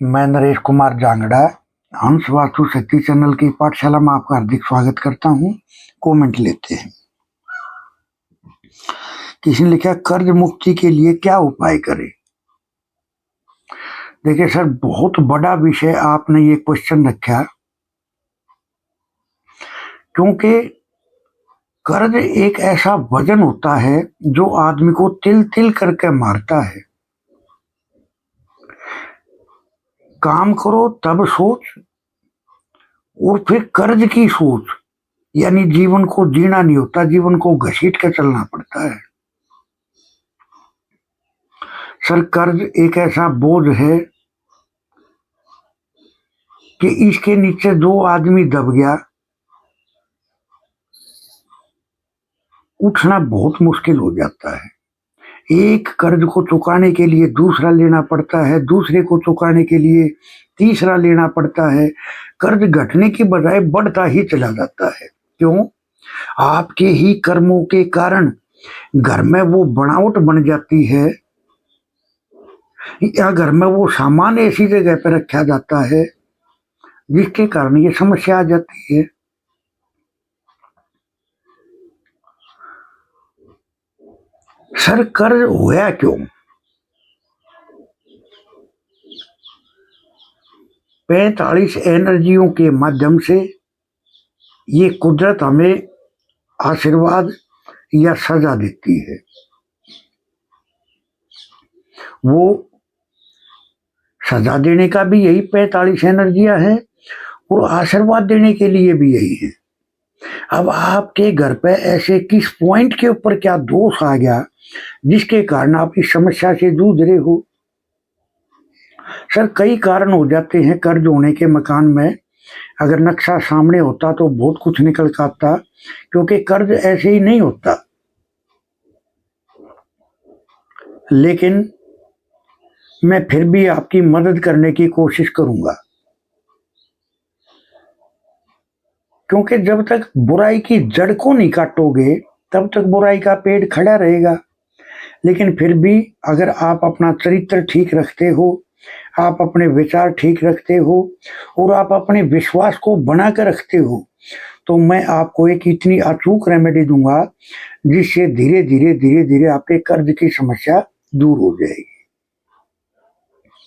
मैं नरेश कुमार जांगड़ा हंस वास्तु शक्ति चैनल की पाठशाला में आपका हार्दिक स्वागत करता हूं। कमेंट लेते हैं। किसी ने लिखा कर्ज मुक्ति के लिए क्या उपाय करें। देखिए सर, बहुत बड़ा विषय आपने ये क्वेश्चन रखा, क्योंकि कर्ज एक ऐसा वजन होता है जो आदमी को तिल तिल करके मारता है। काम करो तब सोच, और फिर कर्ज की सोच, यानी जीवन को जीना नहीं होता, जीवन को घसीट के चलना पड़ता है। सर, कर्ज एक ऐसा बोझ है कि इसके नीचे दो आदमी दब गया, उठना बहुत मुश्किल हो जाता है। एक कर्ज को चुकाने के लिए दूसरा लेना पड़ता है, दूसरे को चुकाने के लिए तीसरा लेना पड़ता है। कर्ज घटने की बजाय बढ़ता ही चला जाता है। क्यों? आपके ही कर्मों के कारण घर में वो बनावट बन जाती है, या घर में वो सामान ऐसी जगह पर रखा जाता है जिसके कारण ये समस्या आ जाती है। सर, कर्ज होया क्यों? 45 एनर्जियों के माध्यम से ये कुदरत हमें आशीर्वाद या सजा देती है। वो सजा देने का भी यही 45 एनर्जियां हैं, और आशीर्वाद देने के लिए भी यही है। अब आपके घर पे ऐसे किस पॉइंट के ऊपर क्या दोष आ गया जिसके कारण आप इस समस्या से जूझ रहे हो? सर, कई कारण हो जाते हैं कर्ज होने के मकान में। अगर नक्शा सामने होता तो बहुत कुछ निकल के आता, क्योंकि कर्ज ऐसे ही नहीं होता। लेकिन मैं फिर भी आपकी मदद करने की कोशिश करूंगा, क्योंकि जब तक बुराई की जड़ को नहीं काटोगे तब तक बुराई का पेड़ खड़ा रहेगा। लेकिन फिर भी अगर आप अपना चरित्र ठीक रखते हो, आप अपने विचार ठीक रखते हो, और आप अपने विश्वास को बना कर रखते हो, तो मैं आपको एक इतनी अचूक रेमेडी दूंगा जिससे धीरे धीरे धीरे धीरे आपके कर्ज की समस्या दूर हो जाएगी।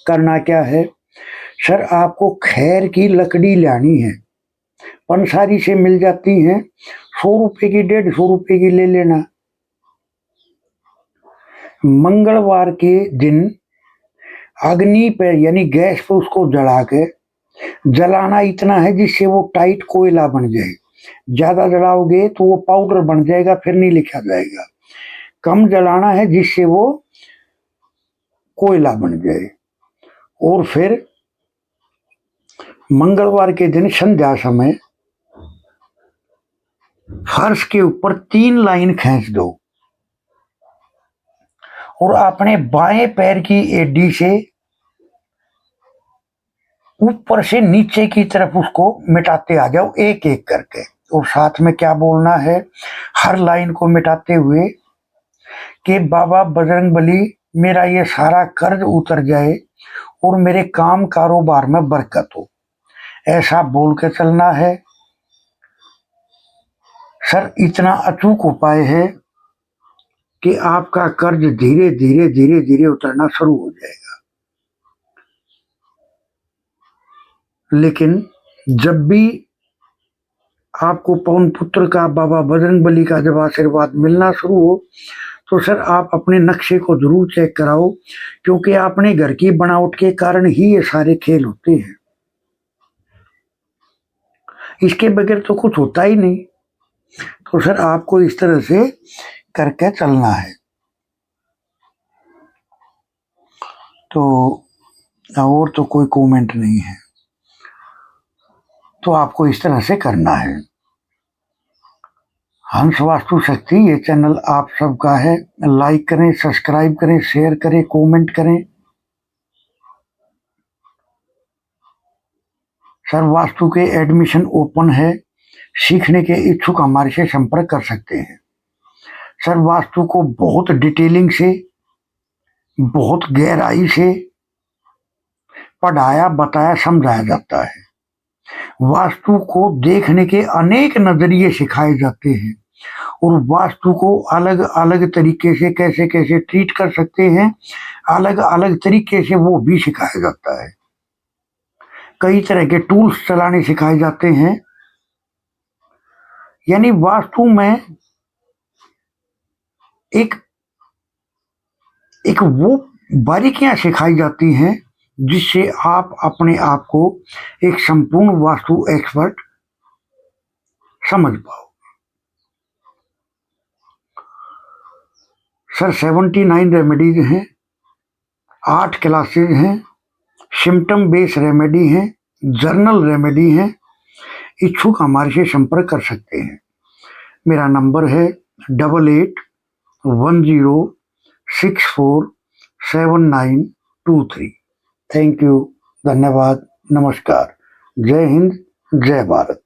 करना क्या है? सर, आपको खैर की लकड़ी लानी है। पंसारी से मिल जाती हैं, 100 रुपए की, 150 रुपए की ले लेना। मंगलवार के दिन अग्नि पे यानी गैस पे उसको जला के, जलाना इतना है जिससे वो टाइट कोयला बन जाए। ज्यादा जलाओगे तो वो पाउडर बन जाएगा, फिर नहीं लिखा जाएगा। कम जलाना है जिससे वो कोयला बन जाए। और फिर मंगलवार के दिन संध्या समय फर्श के ऊपर 3 लाइन खींच दो, और अपने बाएं पैर की एडी से ऊपर से नीचे की तरफ उसको मिटाते आ जाओ, एक एक करके। और साथ में क्या बोलना है हर लाइन को मिटाते हुए कि बाबा बजरंगबली, मेरा ये सारा कर्ज उतर जाए और मेरे काम कारोबार में बरकत हो, ऐसा बोल के चलना है। सर, इतना अचूक उपाय है कि आपका कर्ज धीरे धीरे धीरे धीरे उतरना शुरू हो जाएगा। लेकिन जब भी आपको पवन पुत्र का, बाबा बजरंगबली का जब आशीर्वाद मिलना शुरू हो, तो सर आप अपने नक्शे को जरूर चेक कराओ, क्योंकि अपने घर की बनावट के कारण ही ये सारे खेल होते हैं। इसके बगैर तो कुछ होता ही नहीं। तो सर आपको इस तरह से करके चलना है। तो और तो कोई कमेंट नहीं है, तो आपको इस तरह से करना है। हंस वास्तु शक्ति ये चैनल आप सबका है। लाइक करें, सब्सक्राइब करें, शेयर करें, कमेंट करें। सर, वास्तु के एडमिशन ओपन है, सीखने के इच्छुक हमारे से संपर्क कर सकते हैं। सर, वास्तु को बहुत डिटेलिंग से, बहुत गहराई से पढ़ाया बताया समझाया जाता है। वास्तु को देखने के अनेक नजरिए सिखाए जाते हैं और वास्तु को अलग अलग तरीके से कैसे कैसे ट्रीट कर सकते हैं, अलग अलग तरीके से वो भी सिखाया जाता है। कई तरह के टूल्स चलाने सिखाए जाते हैं। यानी वास्तु में एक एक वो बारीकियां सिखाई जाती हैं जिससे आप अपने आप को एक संपूर्ण वास्तु एक्सपर्ट समझ पाओ। सर 79 रेमेडीज हैं, 8 क्लासेज हैं, सिम्टम बेस्ड रेमेडी हैं, जर्नल रेमेडी हैं। इच्छुक हमारे से संपर्क कर सकते हैं। मेरा नंबर है 8810647923। थैंक यू, धन्यवाद, नमस्कार, जय हिंद, जय भारत।